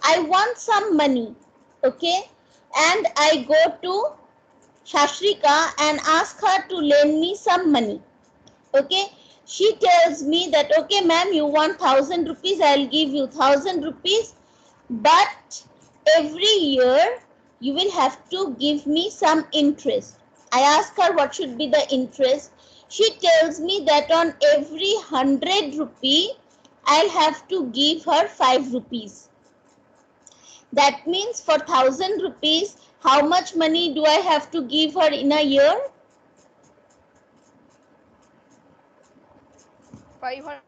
I want some money, okay, and I go to Shashrika and ask her to lend me some money, okay. She tells me that, okay ma'am, you want 1,000 rupees, I'll give you 1,000 rupees, but every year you will have to give me some interest. I ask her what should be the interest. She tells me that on every 100 rupee I'll have to give her 5 rupees. That means for 1,000 rupees, how much money do I have to give her in a year? 500.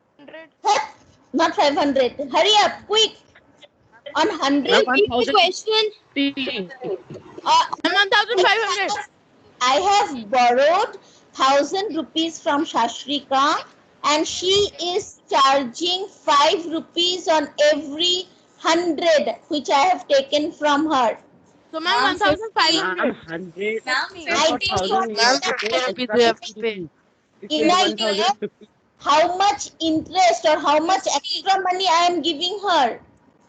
Not 500. Hurry up, quick. On Ma'am, 100, Repeat the 1,000. question. uh, Ma'am, 1,500. I have borrowed 1,000 rupees from Shashrika, and she is charging 5 rupees on every 100 which I have taken from her. So, ma'am, 1,500. Ma'am, 100 Ma'am, or 50. 1,000 you Ma'am, have to pay 50 rupees extra we have to 50 pay. rupees. If you In have a 50. year, 1,050. how much interest or how much 50. extra money I am giving her?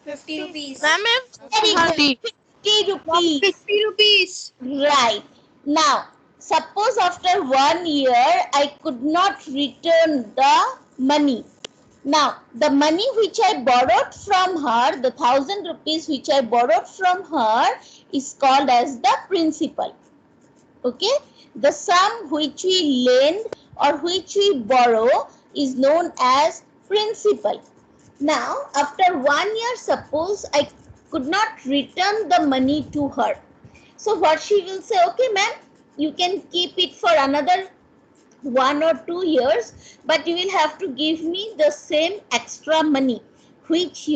50 rupees. Ma'am, Very good. 50. 50 Ma'am, rupees. 50 rupees. Right. Now, suppose after 1 year I could not return the money. Now, the money which I borrowed from her, the 1,000 rupees which I borrowed from her, is called as the principal. Okay? The sum which we lend or which we borrow is known as principal. Now, after 1 year, suppose I could not return the money to her. So what she will say, okay ma'am, you can keep it for another 1 or 2 years, but you will have to give me the same extra money which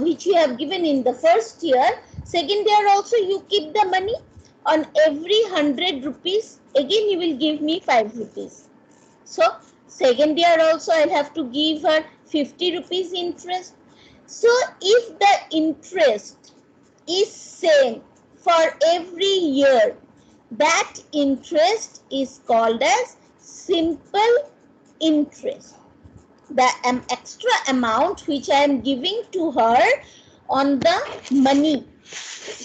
which you have given in the first year. Second year also you keep the money. On every 100 rupees, again you will give me 5 rupees. So second year also I'll have to give her 50 rupees interest. So if the interest is same for every year, that interest is called as simple interest. The extra amount which I am giving to her on the money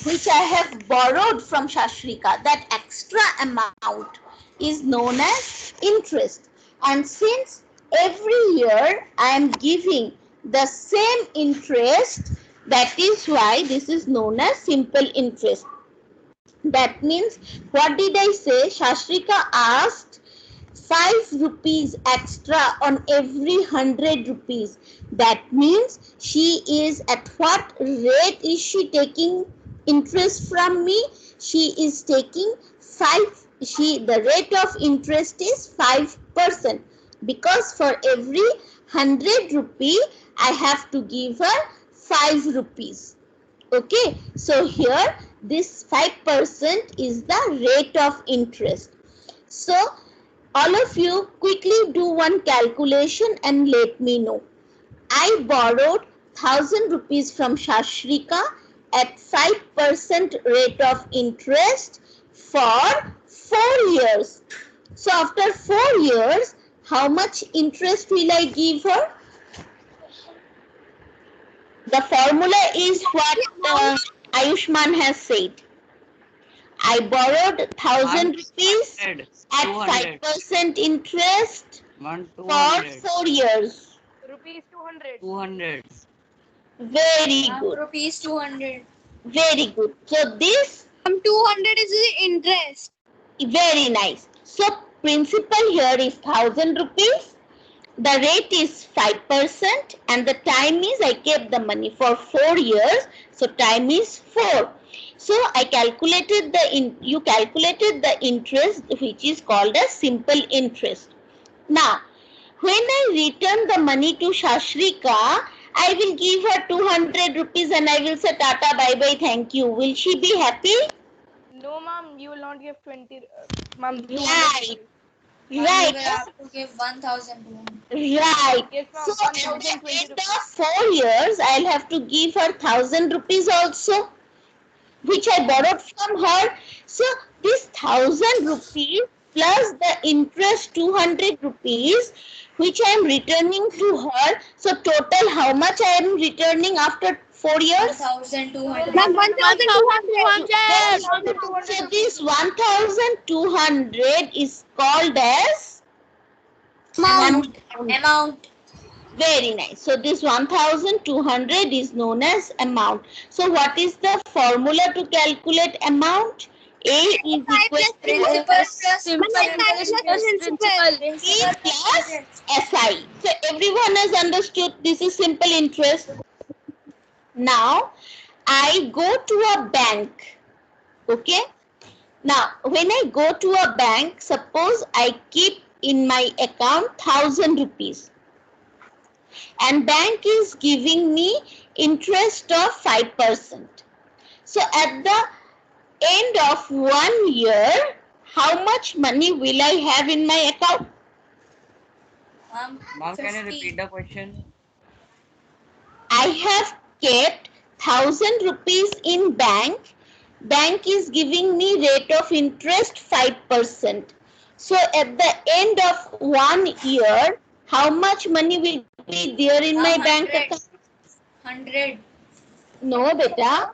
which I have borrowed from Shashrika, that extra amount is known as interest. And since every year I am giving the same interest, that is why this is known as simple interest. That means, what did I say? Shashrika asked 5 rupees extra on every 100 rupees. That means she is, at what rate is she taking interest from me? She is taking 5. The rate of interest is 5%, because for every 100 rupee I have to give her 5 rupees. Okay, so here this 5% is the rate of interest. So all of you quickly do one calculation and let me know. I borrowed 1,000 rupees from Shashrika at 5% rate of interest for 4 years. So after 4 years, how much interest will I give her? The formula is what Ayushman has said. I borrowed 1,000 rupees at 5% interest for 4 years. Rupees 200. 200. Very Ma'am, good. rupees 200. Very good. So this, 200 is the interest. very nice. So principal here is 1,000 rupees. The rate is 5% and the time is, I kept the money for 4 years. So time is 4. So I calculated you calculated the interest, which is called as simple interest. Now, when I return the money to Shashrika, I will give her 200 rupees and I will say tata, bye bye, thank you. Will she be happy? No, ma'am, you will not give 20. Ma'am, 200 Right. rupees. Ma'am, Right. you will have to give 1,000. Right. Yes, So ma'am, at the 1,020 end rupees. of 4 years, I'll have to give her 1,000 rupees also, which I borrowed from her. So this 1,000 rupees plus the interest 200 rupees, which I am returning to her. So total how much I am returning after 4 years? 1,200. Ma'am, 1,200. So this 1,200 is called as Amount. Very nice. So this 1,200 is known as amount. So what is the formula to calculate amount? A is equal to Principal plus P plus SI. So everyone has understood this is simple interest. Now I go to a bank. Okay. Now when I go to a bank, suppose I keep in my account 1,000 rupees. And bank is giving me interest of 5%. So at the end of 1 year, how much money will I have in my account? Ma'am, can you repeat the question? I have kept 1,000 rupees in bank. Bank is giving me rate of interest 5%. So at the end of 1 year, how much money will be there in my bank account? 100. No, beta.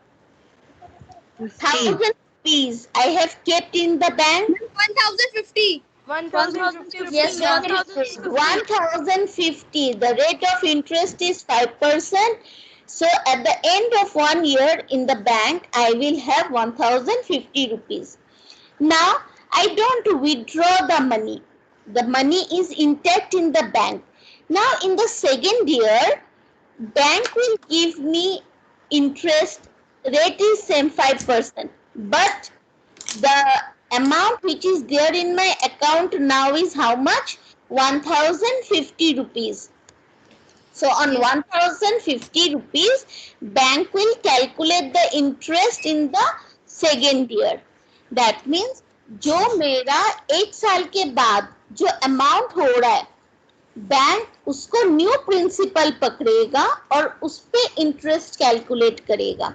1,000 rupees I have kept in the bank. 1,050. 1,050 rupees. Yes, ma'am. 1,050. The rate of interest is 5%. So at the end of 1 year in the bank, I will have 1,050 rupees. Now, I don't withdraw the money. The money is intact in the bank. Now, in the second year, bank will give me interest. Rate is same 5%. But the amount which is there in my account now is how much? 1,050 rupees. So on 1,050 rupees, bank will calculate the interest in the second year. That means जो मेरा 1 साल के बाद जो amount हो रहा है, bank उसको न्यू प्रिंसिपल पकड़ेगा और उस पे इंटरेस्ट कैलकुलेट करेगा.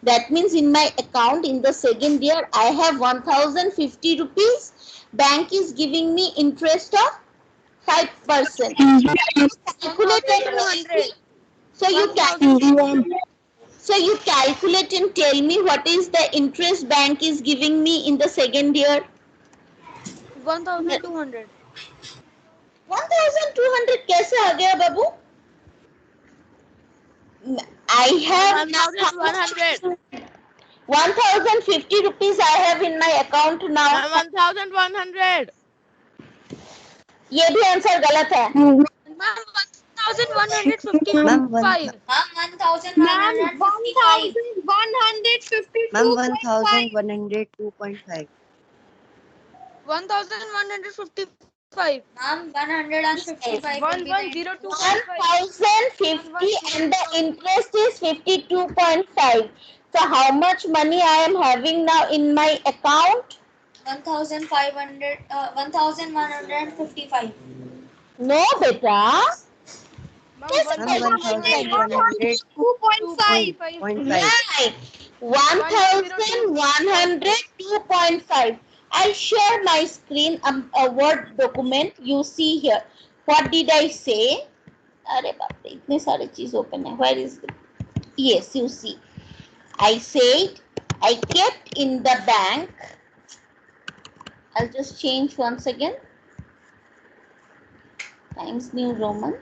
That means in my account in the second year, I have 1,050 rupees. Bank is giving me interest of 5%. So you calculate and tell me what is the interest bank is giving me in the second year. 1,200. 1,200 कैसे आ गया बाबू? I have 1,100. 1,050 rupees I have in my account now. 1,100. ये भी answer गलत है. 1,155. Ma'am, 1,152. Ma'am, 1,102.5. 1,155. Ma'am, 155. 1,102.5. 1,050 and the interest is 52.5. So how much money I am having now in my account? 1,155. No, beta. Ma'am, 1,102.5. Right. 1,102.5. I'll share my screen, a Word document. You see here. What did I say? अरे बाप रे, इतने सारे चीज open है. Where is it? Yes, you see. I said I kept in the bank. I'll just change once again. Times New Roman.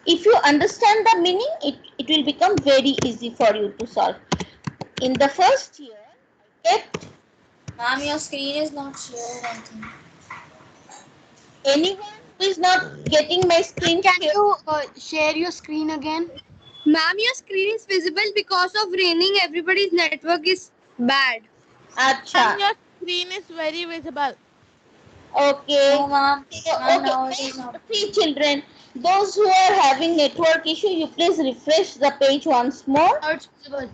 If you understand the meaning, it will become very easy for you to solve. In the first year, I kept. Ma'am, your screen is not shared, I think. Anyone who is not getting my screen shared? Share your screen again? Ma'am, your screen is visible because of raining. Everybody's network is bad. Acha. Your screen is very visible. Okay. No, ma'am. Okay. No, it is not. See, children, those who are having network issue, you please refresh the page once more. It's visible.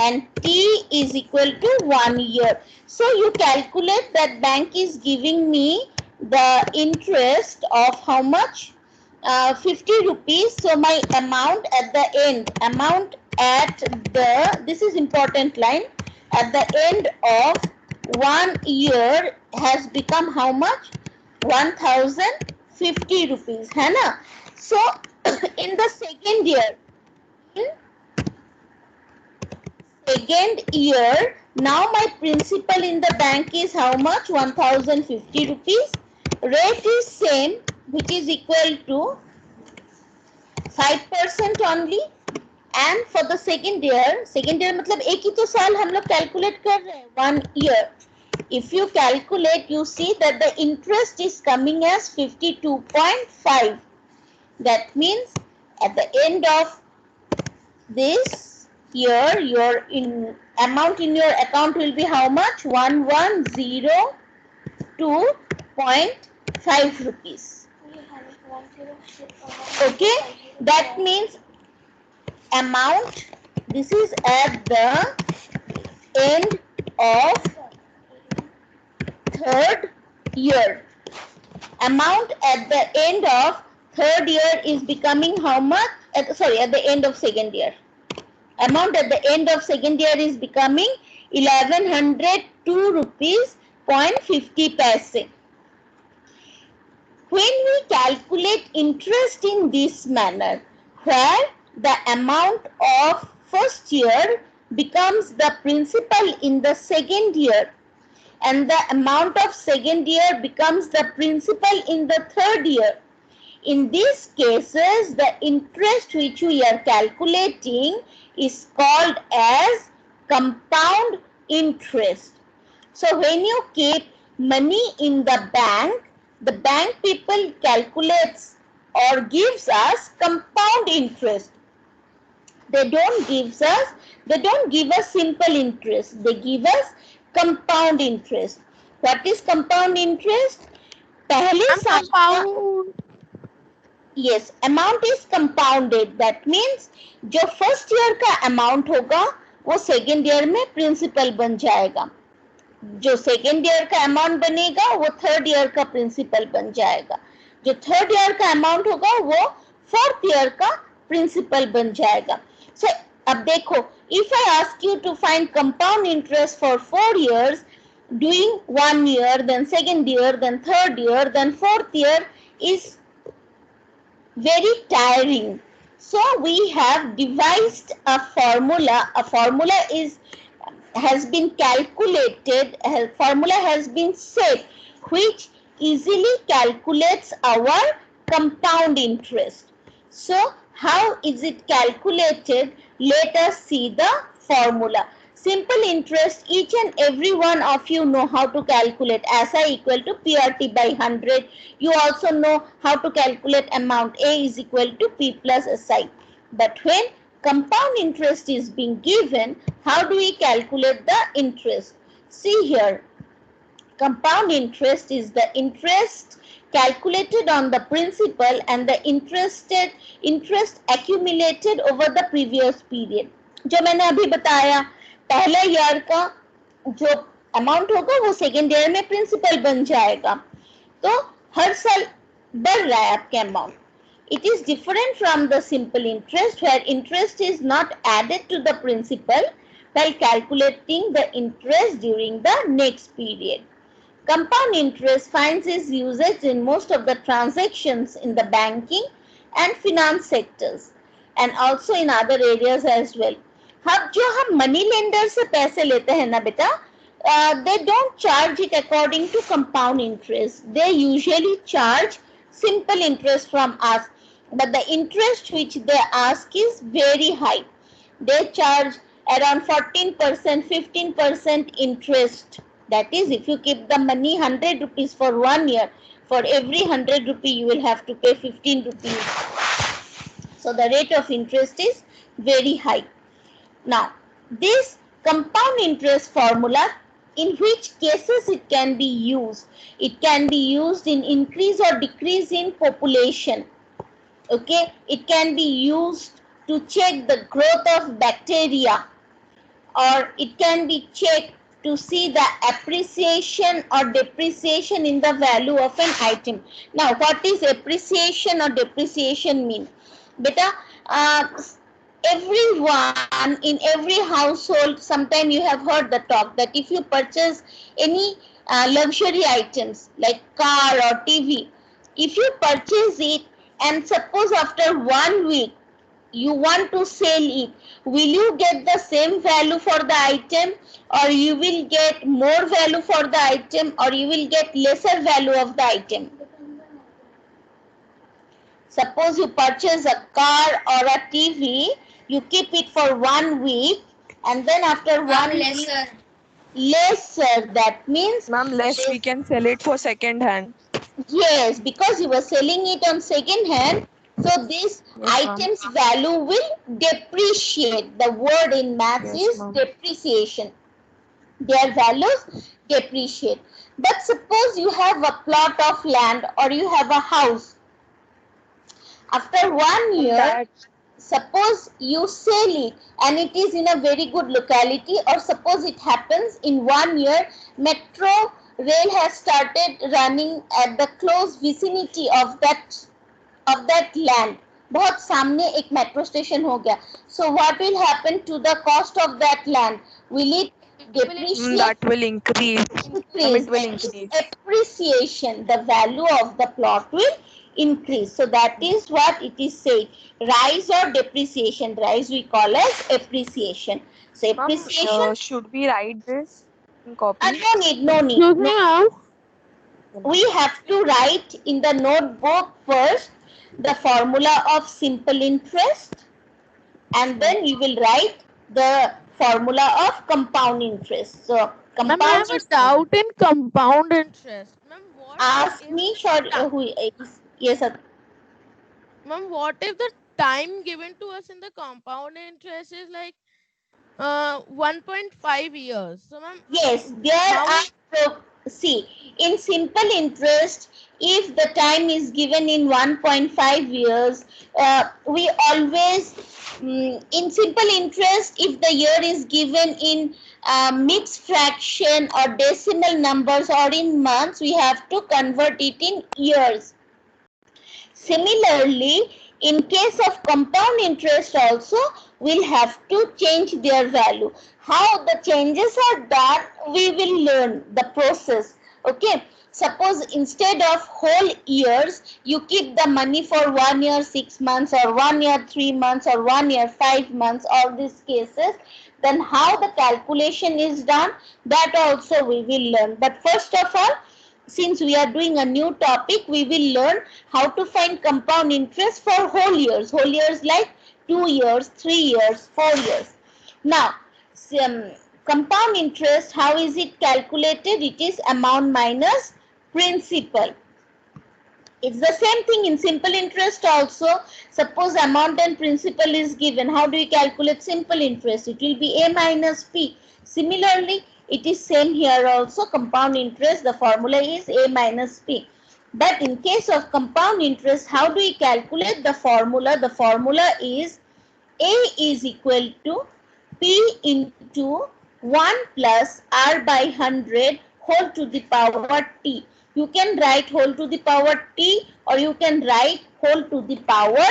And T is equal to 1 year. So you calculate that bank is giving me the interest of how much? 50 rupees. So my amount at the end, this is important line, at the end of 1 year has become how much? 1,050 rupees. है ना? So in the second year, second year, now my principal in the bank is how much? 1050 rupees. Rate is same, which is equal to 5% only. And for the second year मतलब एक ही तो साल हम लोग calculate कर रहे हैं, 1 year. If you calculate, you see that the interest is coming as 52.5. That means at the end of this year, your amount in your account will be how much? 1102.5 rupees. Okay, that means amount, this is at the end of third year. Amount at the end of third year is becoming how much? At the end of second year. Amount at the end of second year is becoming 1102 rupees 0.50 paise. When we calculate interest in this manner, where the amount of first year becomes the principal in the second year, and the amount of second year becomes the principal in the third year. In these cases, the interest which we are calculating is called as compound interest. So when you keep money in the bank people calculates or gives us compound interest. They don't give us simple interest. They give us compound interest. What is compound interest? पहले साल yes, amount is compounded. That means जो first year का amount होगा वो second year में principal बन जाएगा. जो second year का amount बनेगा वो third year का principal बन जाएगा. जो third year का amount होगा वो fourth year का principal बन जाएगा. So अब देखो, if I ask you to find compound interest for 4 years, doing 1 year, then second year, then third year, then fourth year is very tiring. So we have devised a formula. A formula has been calculated, a formula has been set which easily calculates our compound interest. So how is it calculated? Let us see the formula. Simple interest, each and every one of you know how to calculate. SI equal to PRT by 100. You also know how to calculate amount. A is equal to P plus SI. But when compound interest is being given, how do we calculate the interest? See here, compound interest is the interest calculated on the principal and the interest accumulated over the previous period. जो मैंने अभी बताया, पहला year का जो amount होगा वो second year में प्रिंसिपल बन जाएगा. तो हर साल बढ़ रहा है आपके amount. It is different from the simple interest, where interest is not added to the principal while calculating the interest during the next period. Compound interest finds its usage in most of the transactions in the banking and finance sectors and also in other areas as well. अब जो हम money lender से पैसे लेते हैं ना बेटा, they don't charge it according to compound interest. They usually charge simple interest from us, but the interest which they ask is very high. They charge around 14%, 15% interest. That is, if you keep the money 100 rupees for 1 year, for every 100 rupee you will have to pay 15 rupees. So the rate of interest is very high. Now, this compound interest formula, in which cases it can be used? It can be used in increase or decrease in population. Okay, it can be used to check the growth of bacteria, or it can be checked to see the appreciation or depreciation in the value of an item. Now, what is appreciation or depreciation mean? Beta, everyone in every household, sometime you have heard the talk that if you purchase any luxury items like car or TV, if you purchase it and suppose after 1 week you want to sell it, will you get the same value for the item, or you will get more value for the item, or you will get lesser value of the item? Suppose you purchase a car or a TV, you keep it for 1 week, and then after 1 week, lesser, that means Ma'am, less we can sell it for second hand. yes, because you were selling it on second hand, so this Yes, ma'am. item's value will depreciate. The word in maths Yes, is ma'am. depreciation. Their values depreciate. But suppose you have a plot of land or you have a house. After 1 year, That suppose you sell it and it is in a very good locality, or suppose it happens in 1 year, metro rail has started running at the close vicinity of that land. बहुत सामने एक metro station हो गया. So what will happen to the cost of that land? Will it depreciate? that will increase. Ma'am, it will That is increase. appreciation. The value of the plot will increase. So that is what it is saying. Rise or depreciation. Rise we call as appreciation. So Ma'am, appreciation. should we write this in copy? No need. No need. Excuse me, ma'am. We have to write in the notebook first the formula of simple interest, and then we will write the formula of compound interest. So Ma'am, I compound have a doubt in compound interest. Ma'am, what ask if me who is, yes sir. ma'am, what if the time given to us in the compound interest is like 1.5 years? So ma'am, Yes, there how are, see, in simple interest, if the time is given in 1.5 years, we always, in simple interest, if the year is given in mixed fraction or decimal numbers or in months, we have to convert it in years. Similarly, in case of compound interest also, we'll have to change their value. How the changes are done, we will learn the process. Okay. Suppose instead of whole years, you keep the money for 1 year 6 months, or 1 year 3 months, or 1 year 5 months, all these cases, then how the calculation is done, that also we will learn. But first of all, since we are doing a new topic, we will learn how to find compound interest for whole years. Whole years like 2 years, 3 years, 4 years. Now, compound interest, how is it calculated? It is amount minus principal. It's the same thing in simple interest also. Suppose amount and principal is given. How do you calculate simple interest? It will be A minus P. Similarly, it is same here also. Compound interest, the formula is A minus P. But in case of compound interest, how do we calculate the formula? The formula is A is equal to P into 1 plus R by 100 whole to the power T. You can write whole to the power T, or you can write whole to the power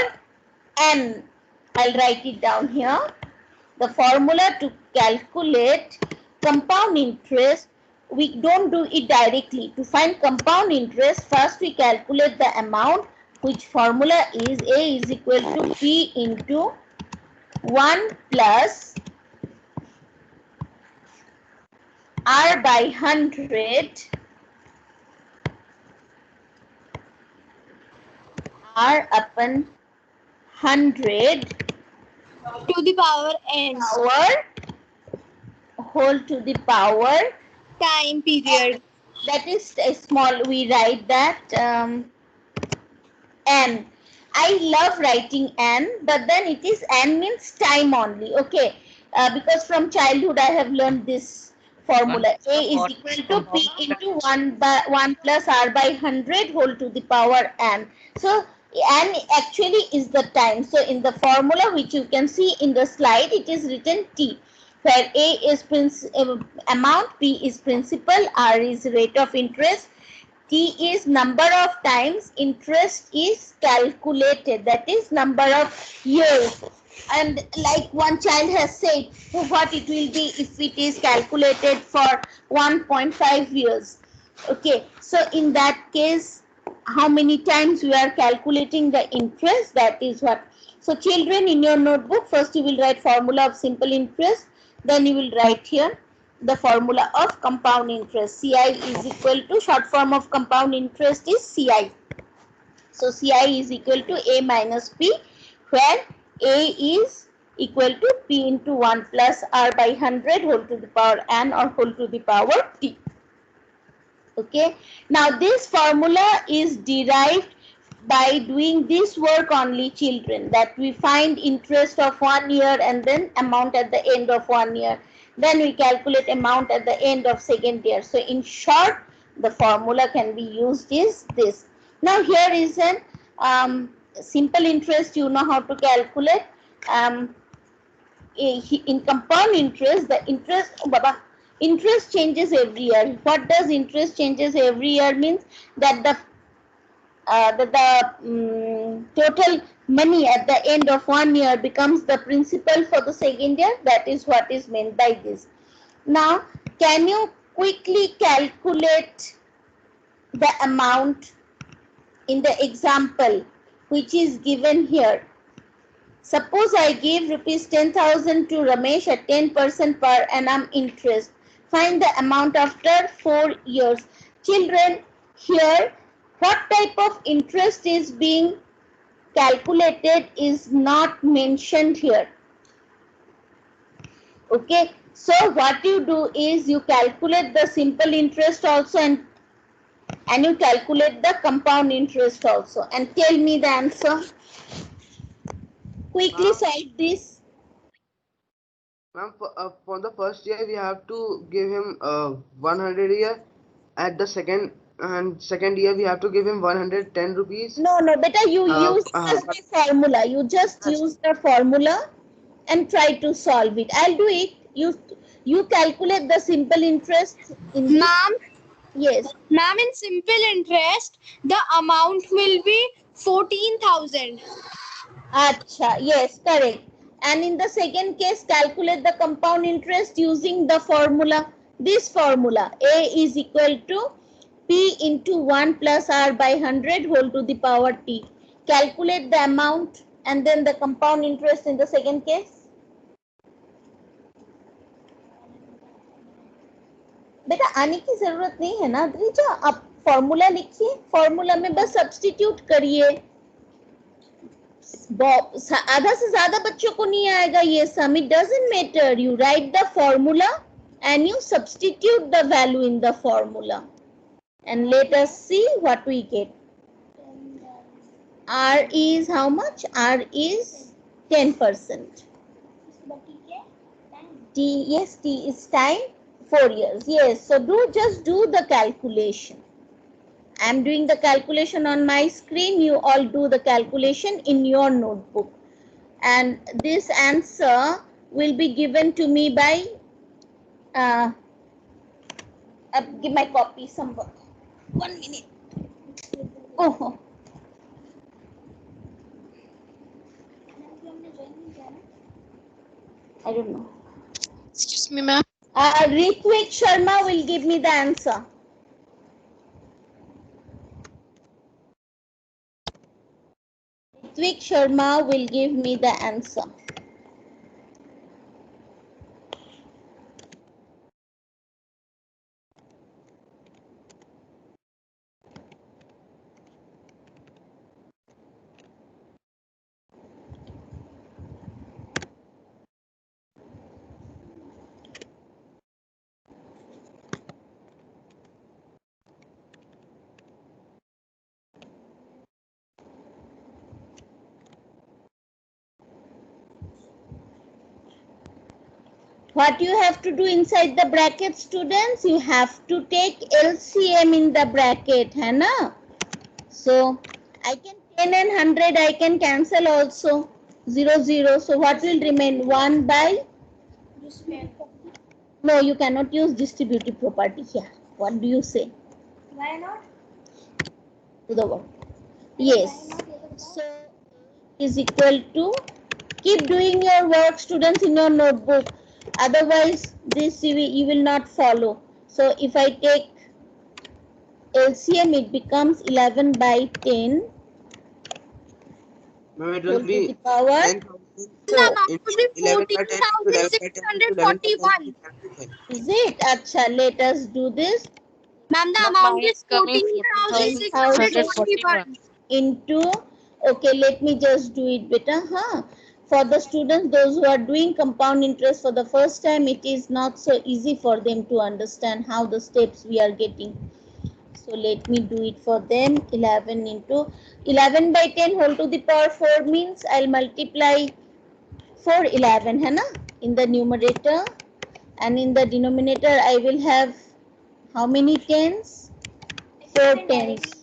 N. I'll write it down here. The formula to calculate compound interest, we don't do it directly. To find compound interest, first we calculate the amount, which formula is A is equal to P into 1 plus R by 100 R upon 100 To the power n. power whole to the power Time period. that is a small, we write that n. I love writing n, but then it is n means time only. Okay, because from childhood I have learned this formula. A is equal to P into 1 plus R by 100 whole to the power n. So n actually is the time. So in the formula which you can see in the slide, it is written T, where A is amount, P is principal, R is rate of interest, T is number of times interest is calculated, that is number of years. And like one child has said, what it will be if it is calculated for 1.5 years. Okay, so in that case, how many times we are calculating the interest, that is what. So children, in your notebook, first you will write formula of simple interest, then you will write here the formula of compound interest. CI is equal to, short form of compound interest is CI. So CI is equal to A minus P, where A is equal to P into 1 plus R by 100 whole to the power N or whole to the power T. Okay. Now this formula is derived by doing this work only, children, that we find interest of 1 year and then amount at the end of 1 year. Then we calculate amount at the end of second year. So in short, the formula can be used is this. Now here is an simple interest, you know how to calculate. In compound interest, the interest changes every year. What does interest changes every year means? That the total money at the end of 1 year becomes the principal for the second year. That is what is meant by this. Now, can you quickly calculate the amount in the example which is given here? Suppose I give rupees 10,000 to Ramesh at 10% per annum interest. Find the amount after 4 years. Children, here what type of interest is being calculated is not mentioned here. Okay, so what you do is you calculate the simple interest also, and you calculate the compound interest also, and tell me the answer. Quickly solve this. Ma'am, for the first year we have to give him 100 a year. At the second year we have to give him 110 rupees. No, beta, you use the formula. You just use the formula and try to solve it. I'll do it. You calculate the simple interest in this. Ma'am, Yes. ma'am, in simple interest, the amount will be 14,000. Acha, yes, correct. And in the second case, calculate the compound interest using the formula. This formula, A is equal to P into 1 plus R by 100 whole to the power T. Calculate the amount and then the compound interest in the second case. बेटा आने की जरूरत नहीं है ना द्रिजा, आप formula लिखिए, formula में बस सब्स्टिट्यूट करिए. आधा से ज्यादा बच्चों को नहीं आएगा ये sum. It doesn't matter, you write the formula and you substitute the value in the formula, and let us see what we get. R is how much? R is 10%. T, yes, T is time, 4 years. Yes, so just do the calculation. I am doing the calculation on my screen. You all do the calculation in your notebook. And this answer will be given to me by give my copy somewhere. 1 minute. Oh. I don't know. Excuse me, ma'am. Ritvik Sharma will give me the answer. Ritvik Sharma will give me the answer. What you have to do inside the bracket, students? You have to take LCM in the bracket, है ना? So I can 10 and 100 I can cancel also. 0, 0. So what will remain? 1 by? No, you cannot use distributive property here. What do you say? Why not? To the word. Yes. So is equal to, keep doing your work, students, in your notebook. Otherwise, this you will not follow. So if I take LCM, it becomes 11 by 10 Ma'am, it will whole to be the power 10,000 The amount into would be 11 by 10 into 11 by 10 into 11 by 10 into 14,641. 10 by 10. is it? Acha, let us do this. Ma'am, the Ma'am, amount mine is is coming 14,641. Into, okay, let me just do it beta. For the students, those who are doing compound interest for the first time, it is not so easy for them to understand how the steps we are getting. So let me do it for them. 11 into 11 by 10 whole to the power 4 means I'll multiply 4 11 है ना, in the numerator, and in the denominator I will have how many tens? 4 tens.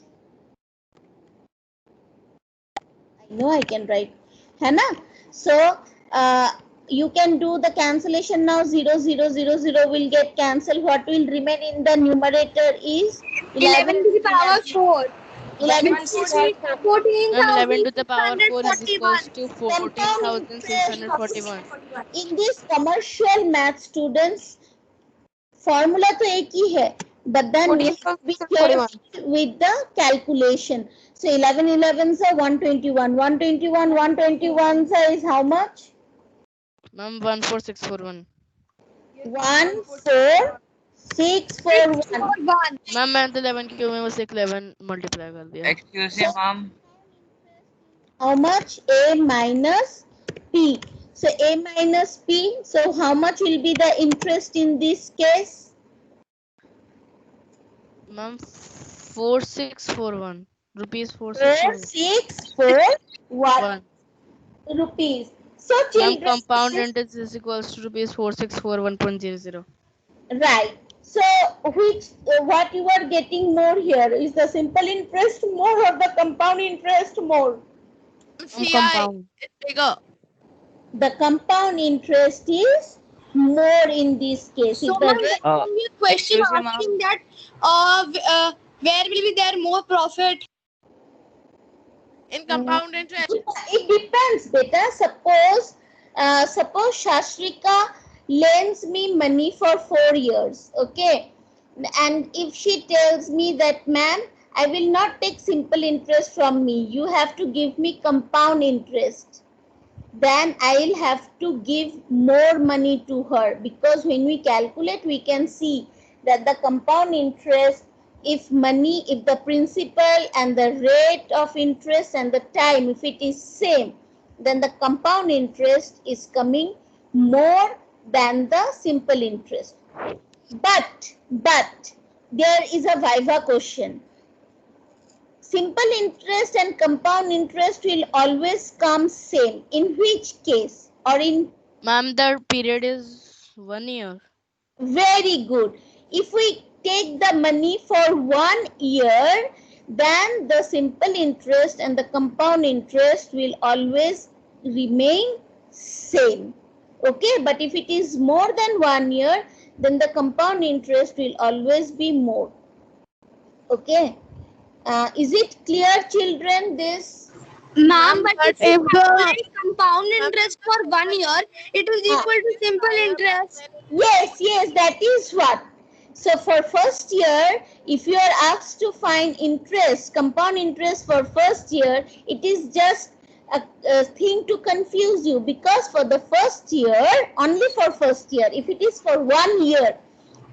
I know I can write, है ना? So you can do the cancellation now. 0 0 0 0 will get cancelled. What will remain in the numerator is 11 to the power 4. 11 11 to the power 4 is equals 14,641. to 14,641. In this commercial math students, formula तो एक ही है, but then we have to be careful with the calculation. So 11 11s are 121. 121 121s is how much? Ma'am, 14641. 14641. Ma'am मैंने तो 11 क्यों में बस 11 multiply कर दिया. Excuse me, ma'am. How much? A minus P. So A minus P. So how much will be the interest in this case? Ma'am 4641 rupees 4641 4641 rupees. So ma'am children, compound interest is equals to rupees 4641.00. right. So what you are getting more here is the simple interest more or the compound interest more? Compound. Bigger. The compound interest is more in this case. So, If the ma'am, rate- there will be a question excuse me, ma'am. asking that where will be there more profit? In compound interest. it depends, beta. Suppose Shashrika lends me money for 4 years, okay? And if she tells me that, ma'am, I will not take simple interest from me. You have to give me compound interest. Then I'll have to give more money to her, because when we calculate, we can see that the compound interest, if the principal and the rate of interest and the time, if it is same, then the compound interest is coming more than the simple interest. But there is a viva question. Simple interest and compound interest will always come same. In which case? Or in Ma'am, the period is 1 year. very good. If we take the money for 1 year, then the simple interest and the compound interest will always remain same. Okay, but if it is more than 1 year, then the compound interest will always be more. Okay. Is it clear, children, this? Ma'am, but if you if the- calculate compound interest for 1 year, it is equal to simple interest. Yes, that is what. So for first year, if you are asked to find interest, compound interest for first year, it is just a thing to confuse you, because for the first year, only for first year, if it is for 1 year,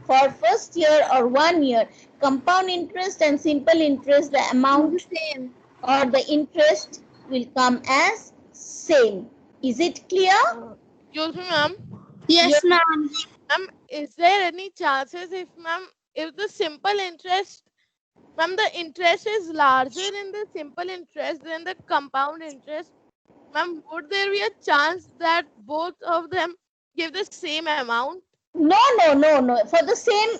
for first year or 1 year, compound interest and simple interest, the amount Same. or the interest will come as same. Is it clear? Excuse me, ma'am. Yes, ma'am. Ma'am, is there any chances if the simple interest, ma'am, the interest is larger in the simple interest than the compound interest, ma'am, would there be a chance that both of them give the same amount? No. For the same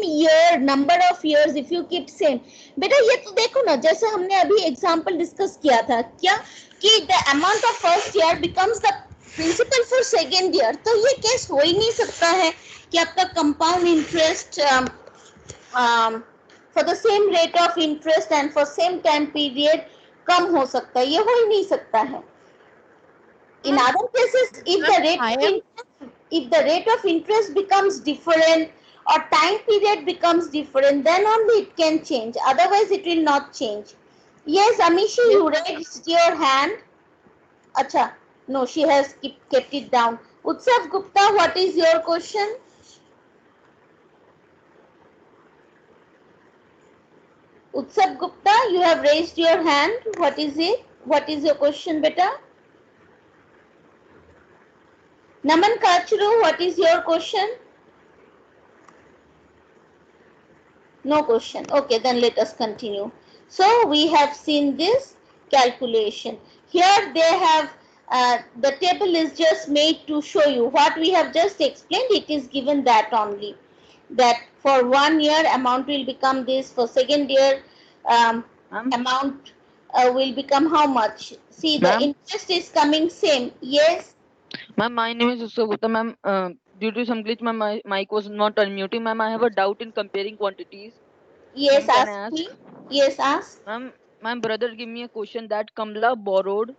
year, number of years, if you keep same. बेटा ये तो देखो ना, जैसे हमने अभी example discuss किया था, क्या कि the amount of first year becomes the principal for second year. तो ये केस हो ही नहीं सकता है कि आपका compound interest for the same rate of interest and for same time period कम हो सकता है, ये हो ही नहीं सकता है. In other cases, if the rate of interest becomes different or time period becomes different, then only it can change. Otherwise, it will not change. Yes, Amishi, you raised your hand. Acha, no, she has kept it down. Utsav Gupta, what is your question? Utsav Gupta, you have raised your hand. What is it? What is your question, beta? Naman Kachru, what is your question? No question. Okay, then let us continue. So we have seen this calculation. Here they have, the table is just made to show you what we have just explained. It is given that only. That for 1 year amount will become this, for second year amount will become how much. See, the interest is coming same. Yes. Ma'am, my name is Usagupta. Ma'am, due to some glitch, my mic was not unmuting. Ma'am, I have a doubt in comparing quantities. Yes, Ma'am, can I ask ask? me. Yes, ask. Ma'am, my brother gave me a question that Kamla borrowed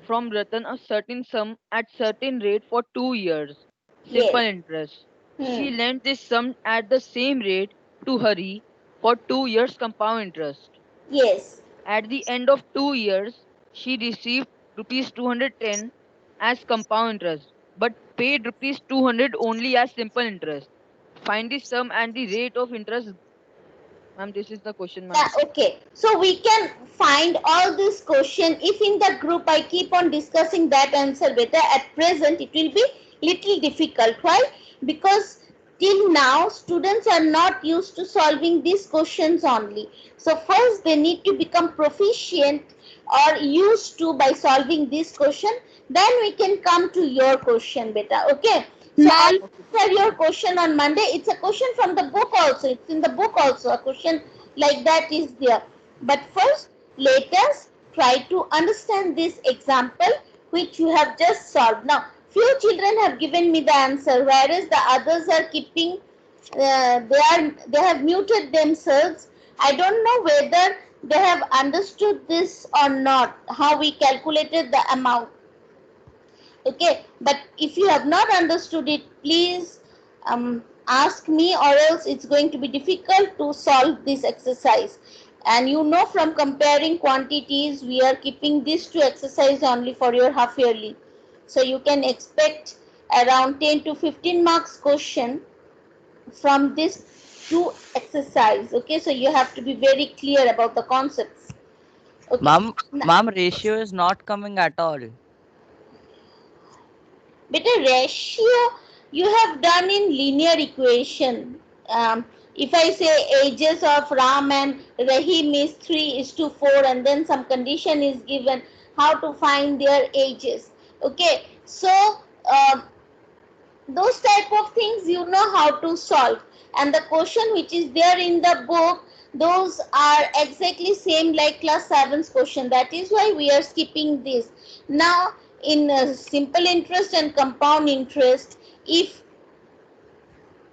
from Ratan a certain sum at certain rate for 2 years. Simple Yes. interest. She lent this sum at the same rate to Hari for 2 years compound interest. Yes. At the end of 2 years, she received rupees 210 as compound interest, but paid rupees 200 only as simple interest. Find the sum and the rate of interest. Ma'am, this is the question, ma'am. Okay, so we can find all this question. If in the group I keep on discussing that answer better, at present it will be little difficult. Why? Because till now students are not used to solving these questions only. So first they need to become proficient or used to by solving this question. Then we can come to your question, beta. Okay. So I'll answer your question on Monday. It's a question from the book also. It's in the book also. A question like that is there. But first, let us try to understand this example which you have just solved. Now, few children have given me the answer, whereas the others are keeping, they have muted themselves. I don't know whether they have understood this or not, how we calculated the amount. Okay, but if you have not understood it, please ask me, or else it's going to be difficult to solve this exercise. And you know, from comparing quantities, we are keeping these two exercise only for your half yearly. So you can expect around 10 to 15 marks question from this two exercise. Okay, so you have to be very clear about the concepts. Okay. Ma'am, ratio is not coming at all. But a ratio you have done in linear equation. If I say ages of Ram and Rahim is 3:4 and then some condition is given how to find their ages. Okay, so those type of things you know how to solve, and the question which is there in the book, those are exactly same like class 7's question. That is why we are skipping this. Now in simple interest and compound interest, if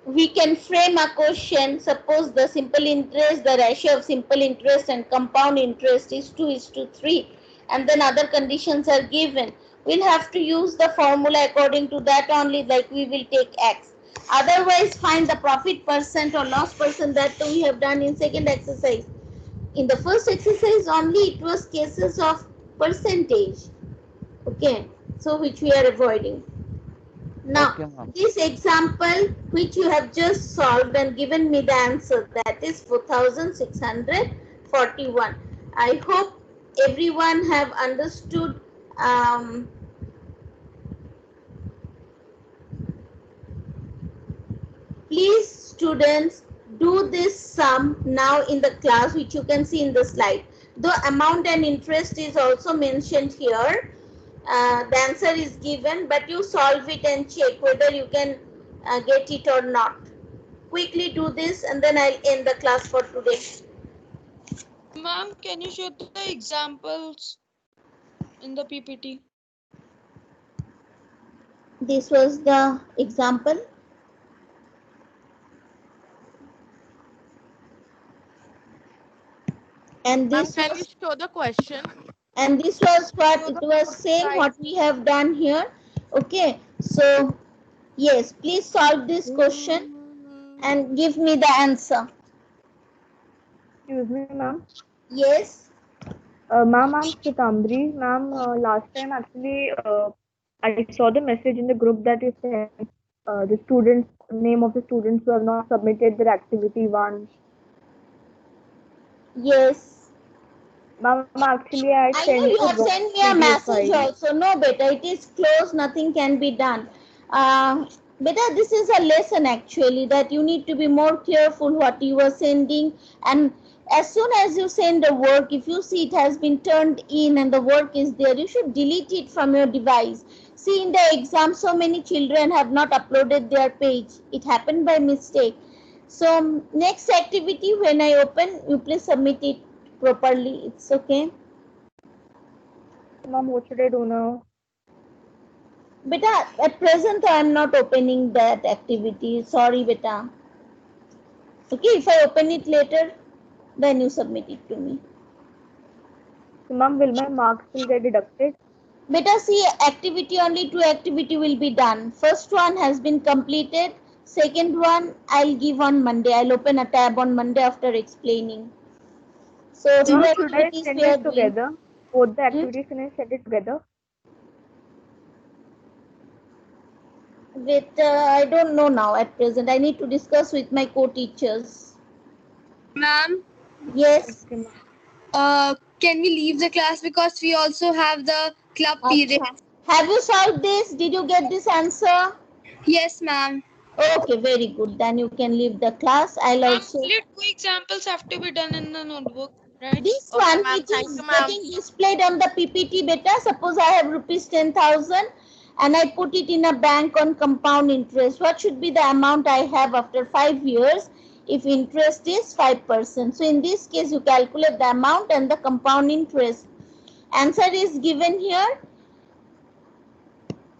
we can frame a question, suppose the simple interest, the ratio of simple interest and compound interest is 2:3, and then other conditions are given, we'll have to use the formula according to that only, like we will take X. Otherwise, find the profit percent or loss percent, that we have done in second exercise. In the first exercise only, it was cases of percentage. Okay, so which we are avoiding. Now, Okay, this example which you have just solved and given me the answer, that is 4641. I hope everyone have understood. Please students, do this sum now in the class, which you can see in the slide. The amount and interest is also mentioned here. The answer is given, but you solve it and check whether you can get it or not. Quickly do this and then I'll end the class for today. Ma'am, can you show the examples in the PPT? This was the example. And this Can you was, show the question? and this was what it was saying, what we have done here. Okay, so yes, please solve this question and give me the answer. Excuse me, ma'am. Yes. Ma'am, I'm Shikambri. Ma'am, last time actually I saw the message in the group that you sent the students, name of the students who have not submitted their activity one. Yes. Ma'am, actually I I know sent you the have wrong sent me a PDF message file. also. No, beta, it is closed. Nothing can be done. Beta, this is a lesson actually that you need to be more careful what you are sending. And as soon as you send the work, if you see it has been turned in and the work is there, you should delete it from your device. See, in the exam, so many children have not uploaded their page. It happened by mistake. So next activity, when I open, you please submit it properly. It's okay. Ma'am, what should I do now? Beta, at present I am not opening that activity. Sorry, beta. Okay, if I open it later, then you submit it to me. So, ma'am, will my marks still get deducted? Beta, see, activity only 2 activity will be done. First one has been completed. Second one I'll give on Monday. I'll open a tab on Monday after explaining. So 2 Ma'am, should I activities send we are it doing. together? Both the Hmm? activities, can I send it together? With I don't know now at present. I need to discuss with my co-teachers. Ma'am, Yes. Okay, ma'am. can we leave the class because we also have the club period? Acha. Have you solved this? Did you get this answer? Yes, ma'am. Okay, very good. Then you can leave the class. I'll Ma'am, also. only 2 examples have to be done in the notebook, right? This Okay, one ma'am. which Thank is you, ma'am. getting displayed on the PPT beta. Suppose I have rupees 10,000 and I put it in a bank on compound interest. What should be the amount I have after 5 years if interest is 5%? So in this case, you calculate the amount and the compound interest. Answer is given here.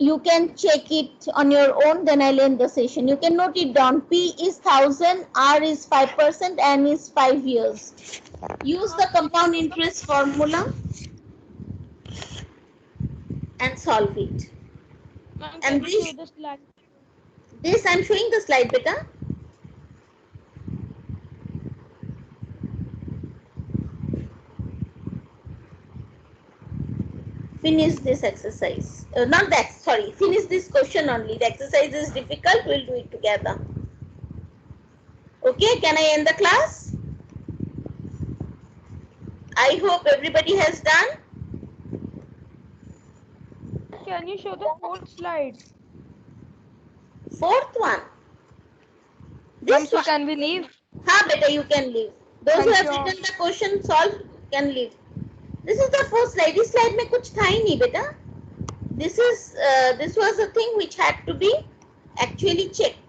You can check it on your own, then I'll end the session. You can note it down. P is 1000, R is 5%, N is 5 years. Use the compound interest formula and solve it. Ma'am, And can you show the slide? this I'm showing the slide, beta. Finish this exercise. Not that, sorry. Finish this question only. The exercise is difficult. We'll do it together. Okay, can I end the class? I hope everybody has done. Can you show the fourth slide? Fourth one. Ma'am, This so one. can we leave? Ha, beta, you can leave. Those who Thank have you. written the question solved can leave. This is the first slide. This slide में कुछ था ही नहीं बेटा. This was a thing which had to be actually checked.